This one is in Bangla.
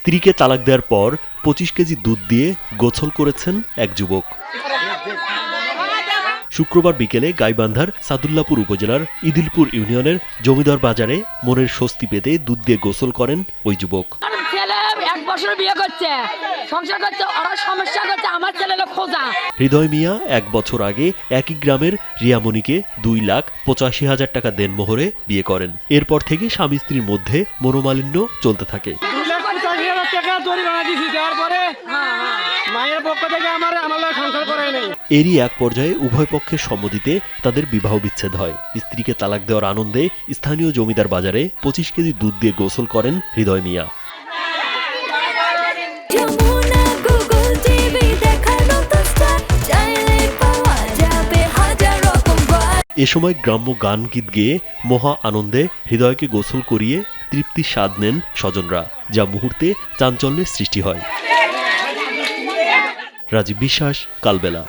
স্ত্রীকে তালাক দেওয়ার পর 25 কেজি দুধ দিয়ে গোসল করেছেন এক যুবক। শুক্রবার বিকেলে গাইবান্ধার সাদুল্লাপুর উপজেলার ইদিলপুর ইউনিয়নের জমিদার বাজারে মনের স্বস্তি পেতে দুধ দিয়ে গোসল করেন ওই যুবক। হৃদয় মিয়া 1 বছর আগে একই গ্রামের রিয়ামণিকে 2,85,000 টাকা দেনমোহরে বিয়ে করেন। এরপর থেকে স্বামী স্ত্রীর মধ্যে মনোমালিন্য চলতে থাকে। এরই এক পর্যায়ে উভয় পক্ষের সম্মতিতে তাদের বিবাহ বিচ্ছেদ হয়। স্ত্রীকে তালাক দেওয়ার আনন্দে স্থানীয় জমিদার বাজারে 25 কেজি দুধ দিয়ে গোসল করেন হৃদয় মিয়া। এ সময় গ্রাম্য গান গীত গেয়ে মহা আনন্দে হৃদয়কে গোসল করিয়ে তৃপ্তির স্বাদ নেন স্বজনরা, যা মুহূর্তে চাঞ্চল্যের সৃষ্টি হয়। রাজীব বিশ্বাস, কালবেলা।